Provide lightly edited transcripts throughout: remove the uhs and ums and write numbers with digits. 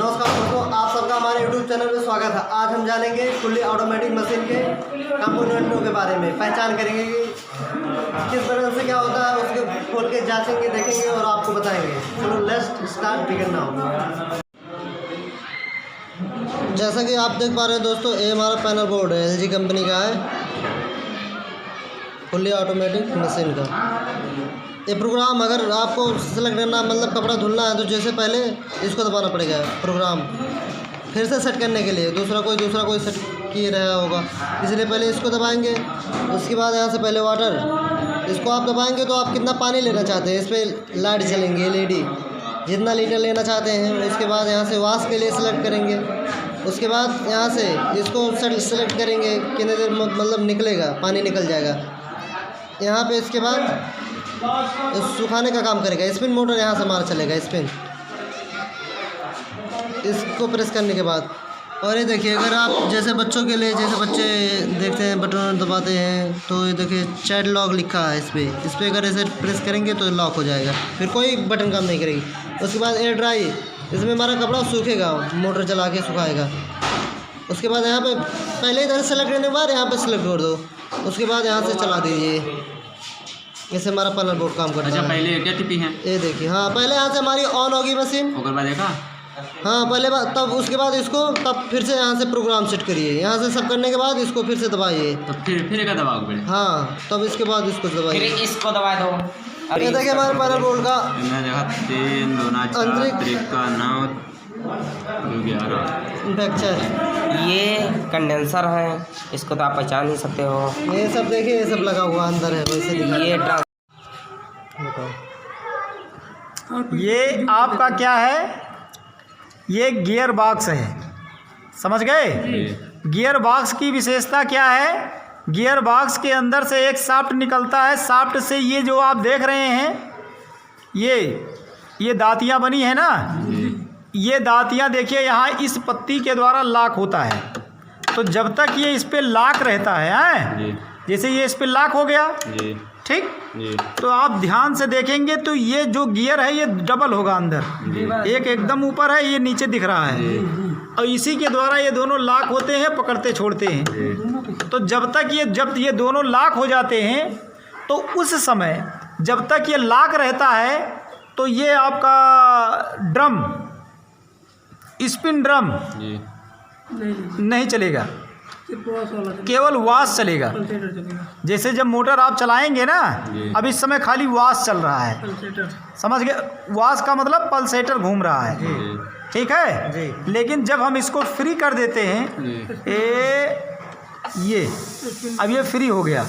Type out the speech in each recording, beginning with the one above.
नमस्कार दोस्तों, आप सबका हमारे YouTube चैनल में स्वागत है। आज हम जानेंगे फुल्ली ऑटोमेटिक मशीन के कंपोनेंटों के बारे में, पहचान करेंगे कि किस तरह से क्या होता है, उसके खोल के जांचेंगे, देखेंगे और आपको बताएंगे। चलो लेट्स स्टार्ट बिगिन नाउ। जैसा कि आप देख पा रहे हैं दोस्तों, ये हमारा पैनल बोर्ड है, LG कंपनी का है, फुल्ली ऑटोमेटिक मशीन का। ये प्रोग्राम अगर आपको सेलेक्ट करना मतलब कपड़ा धुलना है तो जैसे पहले इसको दबाना पड़ेगा प्रोग्राम, फिर से सेट करने के लिए दूसरा कोई सेट किए रहा होगा, इसलिए पहले इसको दबाएंगे। उसके बाद यहाँ से पहले वाटर, इसको आप दबाएंगे तो आप कितना पानी लेना चाहते हैं, इस पर लाइट जलेंगे LED, जितना लीटर लेना चाहते हैं। उसके बाद यहाँ से वॉश के लिए सेलेक्ट करेंगे। उसके बाद यहाँ से इसको सेलेक्ट करेंगे, कितने देर मतलब निकलेगा, पानी निकल जाएगा यहाँ पे। इसके बाद सुखाने का काम करेगा। स्पिन मोटर यहाँ से हमारा चलेगा, स्पिन, इसको प्रेस करने के बाद। और ये देखिए, अगर आप जैसे बच्चों के लिए, जैसे बच्चे देखते हैं बटन दबाते हैं, तो ये देखिए चाइल्ड लॉक लिखा है इस पर अगर ऐसे प्रेस करेंगे तो लॉक हो जाएगा, फिर कोई बटन काम नहीं करेगी। उसके बाद एयर ड्राई, इसमें हमारा कपड़ा सूखेगा, मोटर चला के सुखाएगा। उसके बाद यहाँ पे पहले इधर सेलेक्ट करने के बाद यहाँ पे सेलेक्ट कर दो, उसके बाद यहाँ से चला दीजिए। ऐसे हमारा पैनल बोर्ड काम करता है। पहले क्या टिपी है, ये देखिए। हाँ, पहले यहाँ से हमारी ऑन होगी मशीन, हाँ पहले तब उसके बाद इसको तब फिर से यहाँ से प्रोग्राम सेट करिए। यहाँ से सब करने के बाद इसको फिर से दबाइए, तो फिर का दबाओगे। हाँ, तब इसके बाद इसको दबाइए, फिर इसको दबा दो। ये देखिए हमारे पैनल बोर्ड का टेक्सचर। ये कंडेंसर है, इसको तो आप पहचान ही सकते हो। ये सब देखिए, ये सब लगा हुआ अंदर है, वैसे ये ये आपका क्या है, ये गियर बॉक्स है, समझ गए। गियर बॉक्स की विशेषता क्या है, गियर बॉक्स के अंदर से एक शाफ्ट निकलता है। शाफ्ट से ये जो आप देख रहे हैं, ये दांतियाँ बनी है ना, ये दांतियाँ देखिए यहाँ इस पत्ती के द्वारा लॉक होता है। तो जब तक ये इस पे लॉक रहता है, जैसे ये इस पे लॉक हो गया, ठीक, तो आप ध्यान से देखेंगे तो ये जो गियर है ये डबल होगा अंदर, एक एकदम ऊपर है, ये नीचे दिख रहा है, और इसी के द्वारा ये दोनों लॉक होते हैं, पकड़ते छोड़ते हैं। तो जब ये दोनों लॉक हो जाते हैं, तो उस समय जब तक ये लॉक रहता है तो ये आपका ड्रम, स्पिन ड्रम नहीं चलेगा, केवल वॉश चलेगा। जैसे जब मोटर आप चलाएंगे ना, अब इस समय खाली वॉश चल रहा है, समझ गए। वॉश का मतलब पल्सेटर घूम रहा है, ठीक है। लेकिन जब हम इसको फ्री कर देते हैं, ये अब ये फ्री हो गया,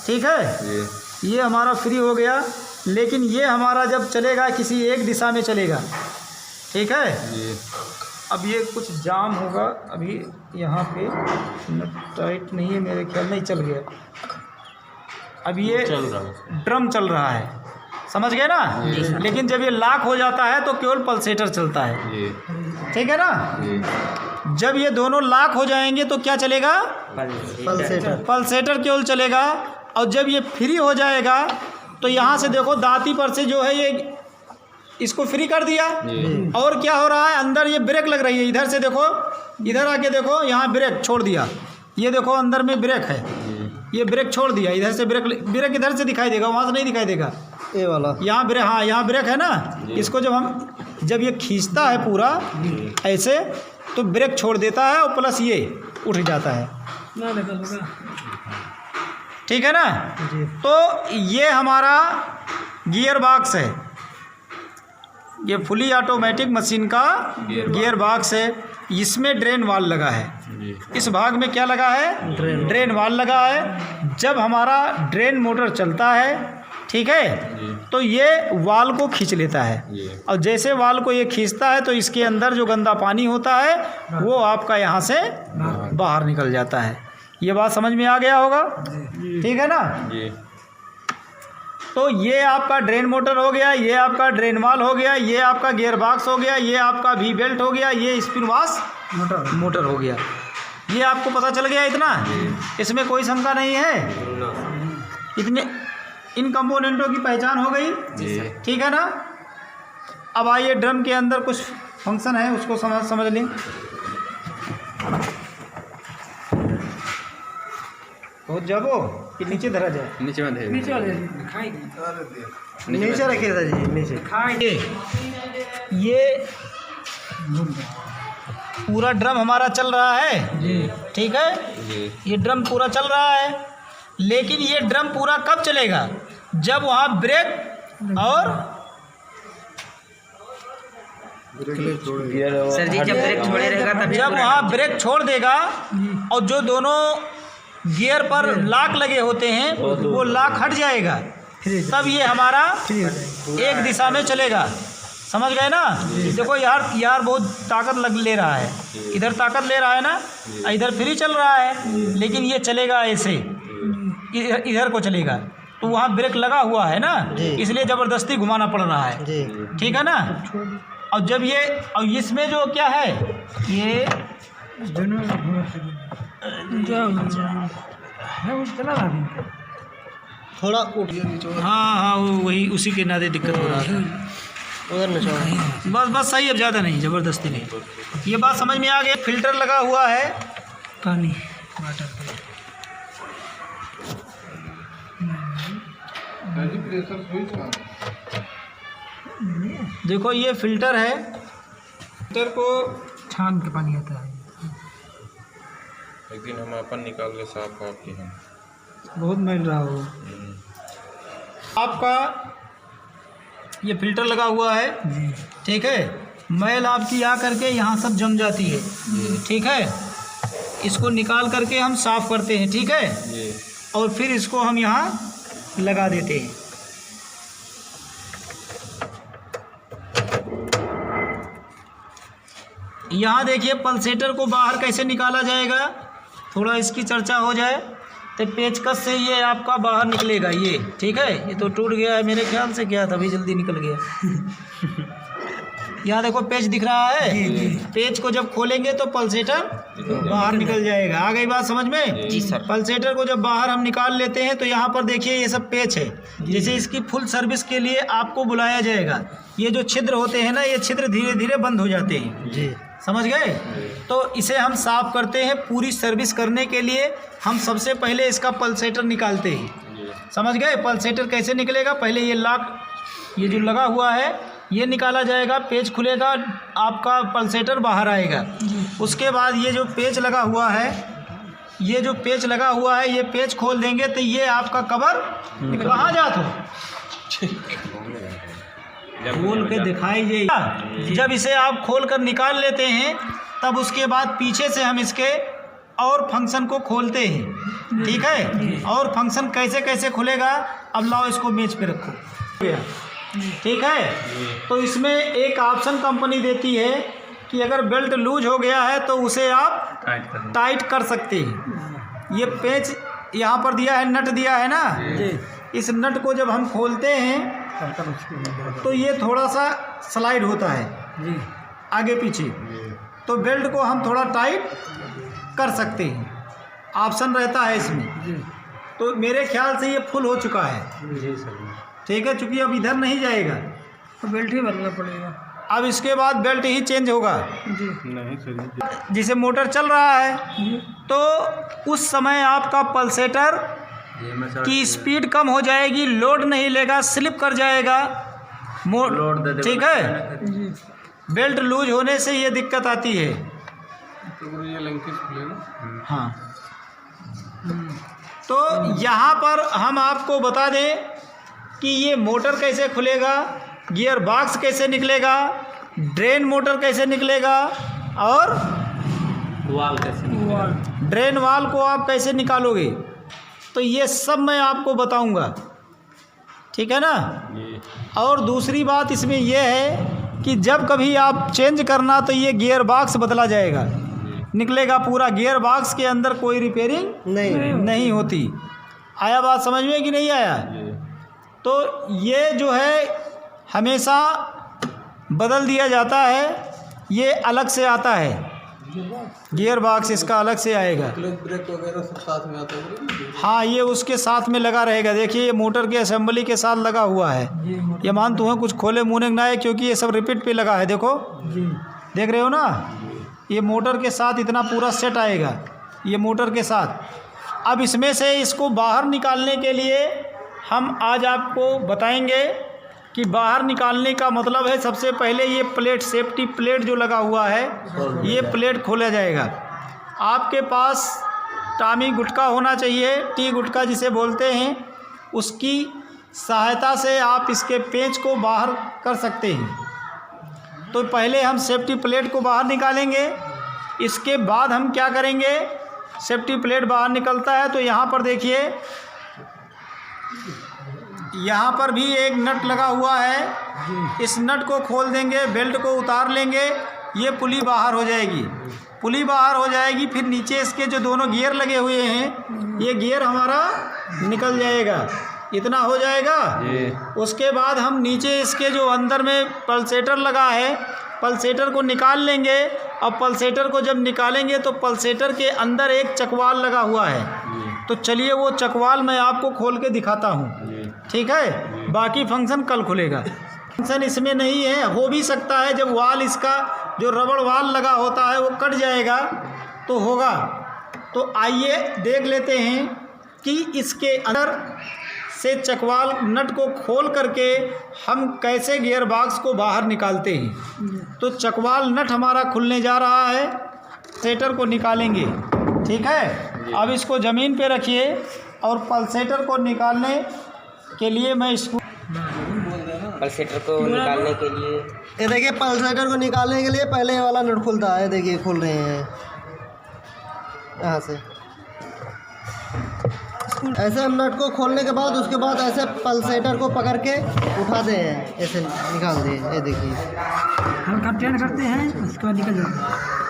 ठीक है, ये हमारा फ्री हो गया। लेकिन ये हमारा जब चलेगा किसी एक दिशा में चलेगा, ठीक है। अब ये कुछ जाम होगा, अभी यहाँ पे टाइट नहीं है मेरे ख्याल, नहीं चल गया। अब ये ड्रम चल रहा है, समझ गए ना। लेकिन जब ये लॉक हो जाता है तो केवल पल्सेटर चलता है, ठीक है ना। जब ये दोनों लॉक हो जाएंगे तो क्या चलेगा, पल्सेटर केवल चलेगा। और जब ये फ्री हो जाएगा तो यहाँ से देखो दांती पर से जो है ये इसको फ्री कर दिया, और क्या हो रहा है, अंदर ये ब्रेक लग रही है। इधर से देखो, इधर आके देखो, यहाँ ब्रेक छोड़ दिया, ये देखो अंदर में ब्रेक है, ये ब्रेक छोड़ दिया। इधर से ब्रेक इधर से दिखाई देगा, वहाँ से नहीं दिखाई देगा, ये वाला यहाँ ब्रेक, हाँ यहाँ ब्रेक है ना। इसको जब ये खींचता है पूरा ऐसे, तो ब्रेक छोड़ देता है और प्लस ये उठ जाता है, ठीक है ना। तो ये हमारा गियर बॉक्स है, ये फुली ऑटोमेटिक मशीन का गियर बॉक्स है। इसमें ड्रेन वाल लगा है, इस भाग में क्या लगा है, ड्रेन वाल लगा है। जब हमारा ड्रेन मोटर चलता है, ठीक है, तो ये वाल को खींच लेता है, और जैसे वाल को ये खींचता है तो इसके अंदर जो गंदा पानी होता है वो आपका यहाँ से बाहर निकल जाता है। ये बात समझ में आ गया होगा, ठीक है ना। तो ये आपका ड्रेन मोटर हो गया, ये आपका ड्रेन वाल हो गया, ये आपका गियर बॉक्स हो गया, ये आपका वी बेल्ट हो गया, ये स्पिन वॉश मोटर हो गया। ये आपको पता चल गया इतना, इसमें कोई शंका नहीं है। इतने इन कंपोनेंटों की पहचान हो गई, ठीक है ना। अब आइए ड्रम के अंदर कुछ फंक्शन है उसको समझ लें। बहुत जाबो कि नीचे धरा जाए? नीचे में दे नीचे रखे था जी, नीचे। ये पूरा ड्रम हमारा चल रहा है जी, ठीक है जी। ये ड्रम पूरा चल रहा है, लेकिन ये ड्रम पूरा कब चलेगा? जब वहाँ ब्रेक और सर जी जब ब्रेक छोड़े रहेगा तभी जब वहाँ ब्रेक छोड़ देगा और जो दोनों गियर पर लॉक लगे होते हैं वो लॉक हट जाएगा, तब ये हमारा एक दिशा में चलेगा। समझ गए ना? देखो यार बहुत ताकत ले रहा है, इधर ताकत ले रहा है ना, इधर फ्री चल रहा है, लेकिन ये चलेगा ऐसे, इधर को चलेगा, तो वहाँ ब्रेक लगा हुआ है ना, इसलिए ज़बरदस्ती घुमाना पड़ रहा है। ठीक है ना? और जब ये और इसमें जो क्या है ये थोड़ा हाँ वही उसी के नाते दिक्कत हो रहा था। उधर न बस सही, अब ज़्यादा नहीं, ज़बरदस्ती नहीं। ये बात समझ में आ गई। फिल्टर लगा हुआ है पानी वाटर देखो ये फिल्टर है, फिल्टर को छान के पानी आता है। एक दिन हम अपन निकाल के साफ आपके हैं बहुत मैल रहा हो आपका। ये फिल्टर लगा हुआ है, ठीक है। मैल आपकी आ करके यहाँ सब जम जाती है, ठीक है। इसको निकाल करके हम साफ़ करते हैं, ठीक है, और फिर इसको हम यहाँ लगा देते हैं। यहाँ देखिए पल्सेटर को बाहर कैसे निकाला जाएगा, थोड़ा इसकी चर्चा हो जाए। तो पेचकस से ये आपका बाहर निकलेगा, ये ठीक है। ये तो टूट गया है मेरे ख्याल से, क्या तभी जल्दी निकल गया। यहाँ देखो पेच दिख रहा है, पेच को जब खोलेंगे तो पल्सेटर बाहर निकल जाएगा। आ गई बात समझ में? जी सर। पल्सेटर को जब बाहर हम निकाल लेते हैं तो यहाँ पर देखिए ये सब पेच है। जैसे इसकी फुल सर्विस के लिए आपको बुलाया जाएगा, ये जो छिद्र होते हैं ना, ये छिद्र धीरे धीरे बंद हो जाते हैं जी, समझ गए? तो इसे हम साफ़ करते हैं। पूरी सर्विस करने के लिए हम सबसे पहले इसका पल्सेटर निकालते हैं, समझ गए? पल्सेटर कैसे निकलेगा? पहले ये लॉक, ये जो लगा हुआ है ये निकाला जाएगा, पेच खुलेगा, आपका पल्सेटर बाहर आएगा। उसके बाद ये जो पेच लगा हुआ है, ये जो पेच लगा हुआ है, ये पेच खोल देंगे तो ये आपका कवर कहाँ जाता है, खोल के दिखाई दे। जब इसे आप खोल कर निकाल लेते हैं तब उसके बाद पीछे से हम इसके और फंक्शन को खोलते हैं, ठीक है। और फंक्शन कैसे कैसे खुलेगा, अब लाओ इसको मेज पे रखो, ठीक है। तो इसमें एक ऑप्शन कंपनी देती है कि अगर बेल्ट लूज हो गया है तो उसे आप टाइट कर सकते हैं। ये पेच यहाँ पर दिया है, नट दिया है ना, इस नट को जब हम खोलते हैं तो ये थोड़ा सा स्लाइड होता है आगे पीछे, तो बेल्ट को हम थोड़ा टाइट कर सकते हैं, ऑप्शन रहता है इसमें। तो मेरे ख्याल से ये फुल हो चुका है, ठीक है, चूँकि अब इधर नहीं जाएगा तो बेल्ट ही बदलना पड़ेगा। अब इसके बाद बेल्ट ही चेंज होगा जी। जिसे मोटर चल रहा है तो उस समय आपका पल्सेटर की स्पीड कम हो जाएगी, लोड नहीं लेगा, स्लिप कर जाएगा, ठीक है। बेल्ट लूज होने से ये दिक्कत आती है। हाँ, तो यहाँ पर हम आपको बता दें कि ये मोटर कैसे खुलेगा, गियर बॉक्स कैसे निकलेगा, ड्रेन मोटर कैसे निकलेगा और वाल कैसे निकलेगा, ड्रेन वाल को आप कैसे निकालोगे, तो ये सब मैं आपको बताऊंगा, ठीक है ना। और दूसरी बात इसमें यह है कि जब कभी आप चेंज करना तो ये गियर बॉक्स बदला जाएगा, निकलेगा पूरा। गियर बॉक्स के अंदर कोई रिपेयरिंग नहीं होती। आया बात समझ में कि नहीं आया? तो ये जो है हमेशा बदल दिया जाता है, ये अलग से आता है, गियर बॉक्स इसका अलग से आएगा। ब्रेक वगैरह सब साथ में आता है? हाँ, ये उसके साथ में लगा रहेगा। देखिए ये मोटर के असेंबली के साथ लगा हुआ है। ये मान तुम्हें कुछ खोले मुँह ना है, क्योंकि ये सब रिपीट पे लगा है, देखो देख रहे हो ना, ये मोटर के साथ इतना पूरा सेट आएगा, ये मोटर के साथ। अब इसमें से इसको बाहर निकालने के लिए हम आज आपको बताएंगे कि बाहर निकालने का मतलब है, सबसे पहले ये प्लेट, सेफ्टी प्लेट जो लगा हुआ है, ये प्लेट खोला जाएगा। आपके पास टामी गुटका होना चाहिए, टी गुटका जिसे बोलते हैं, उसकी सहायता से आप इसके पेंच को बाहर कर सकते हैं। तो पहले हम सेफ्टी प्लेट को बाहर निकालेंगे, इसके बाद हम क्या करेंगे, सेफ्टी प्लेट बाहर निकलता है तो यहाँ पर देखिए, यहाँ पर भी एक नट लगा हुआ है, इस नट को खोल देंगे, बेल्ट को उतार लेंगे, ये पुली बाहर हो जाएगी। पुली बाहर हो जाएगी, फिर नीचे इसके जो दोनों गियर लगे हुए हैं, ये गियर हमारा निकल जाएगा, इतना हो जाएगा। उसके बाद हम नीचे इसके जो अंदर में पल्सेटर लगा है, पल्सेटर को निकाल लेंगे। अब पल्सेटर को जब निकालेंगे तो पल्सेटर के अंदर एक चकवाल लगा हुआ है, तो चलिए वो चकवाल मैं आपको खोल के दिखाता हूँ, ठीक है। बाकी फंक्शन कल खुलेगा। फंक्शन इसमें नहीं है, हो भी सकता है जब वाल इसका जो रबड़ वाल लगा होता है वो कट जाएगा तो होगा। तो आइए देख लेते हैं कि इसके अंदर से चकवाल नट को खोल करके हम कैसे गियर बॉक्स को बाहर निकालते हैं। तो चकवाल नट हमारा खुलने जा रहा है, सेटर को निकालेंगे, ठीक है। अब इसको ज़मीन पे रखिए और पल्सेटर को निकालने के लिए मैं इसको पल्सेटर को निकालने के लिए, ये देखिए पल्सेटर को निकालने के लिए पहले ये वाला नट खुलता है, देखिए खुल रहे हैं यहाँ से। ऐसे हम नट को खोलने के बाद उसके बाद ऐसे पल्सेटर को पकड़ के उठाते हैं, ऐसे निकाल दिए, ये देखिए हम ट्रेन करते हैं, उसके बाद निकल जाते हैं।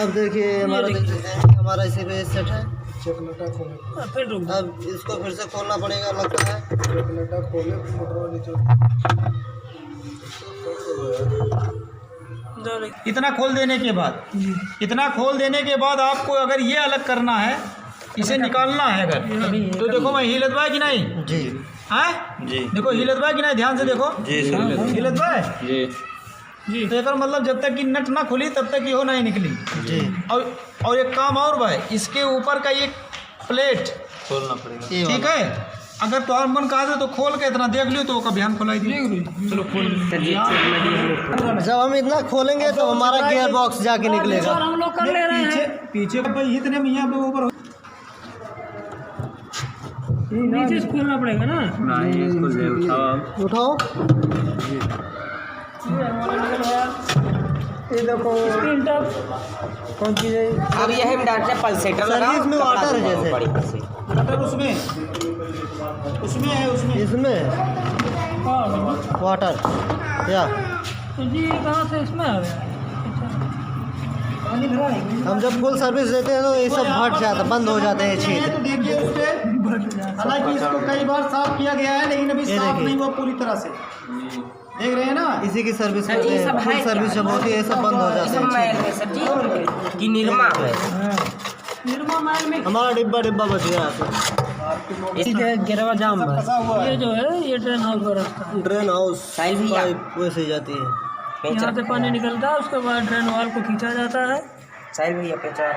अब देखिए हमारा इसी पे सेट है। फिर रुक जाओ। अब इसको फिर से खोलना पड़ेगा, लगता है। इतना खोल देने के बाद आपको अगर ये अलग करना है, इसे निकालना है अगर, तो देखो मैं हिलत बा कि नहीं जी, हैं जी, देखो हिलत बा कि नहीं, ध्यान से देखो जी, हिलत बा जी जी। तो एक मतलब जब तक कि नट ना खुली तब तक ये हो नहीं निकली जी। और एक काम और भाई, इसके ऊपर का ये प्लेट खोलना पड़ेगा, ठीक है। अगर तो और मन कहा था तो खोल के इतना देख लियो तो वो कभी हम खोलाई दी। चलो खोल, जब हम इतना खोलेंगे तो हमारा गियर बॉक्स जाके निकलेगा। हम लोग कर ले रहे हैं। पीछे भाई इतने में यहाँ पे ऊपर नीचे से खोलना पड़ेगा ना। नहीं इसको ले उठाओ, उठाओ। ये देखो स्क्रीन टच कौन चीज़ है। अब ये हम डालते हैं पल्सेटर लगाओ, सर्विस में वाटर है जैसे। बढ़िया से। मतलब उसमें है, उसमें इसमें हाँ वाटर या तो जी कहाँ से इसमें आ गया। हम जब फुल सर्विस देते हैं तो ये सब हट जाता, बंद हो जाते हैं छेद। तो देखिए उस पे, हालांकि इसको कई बार साफ किया गया है लेकिन अभी ये साफ देखिए। नहीं हुआ पूरी तरह से, देख रहे हैं ना। इसी की सर्विस सर, करते ये सब हैं, फुल है सर्विस जब होती है ये सब बंद हो जाते सब मैल हैं। है सर जी, कि निरमा है। निर्मा माइल में हमारा डिब्बा बच गया है। गिरवा जाम फंसा हुआ है। ये जो है ये ट्रेन हाउस का रास्ता है। ड्रेन हाउस साइल भी पाइप वैसे ही जाती है। यहाँ से पानी निकलता है, उसके बाद ड्रेन वाल को खींचा जाता है। साइल भैया पे चार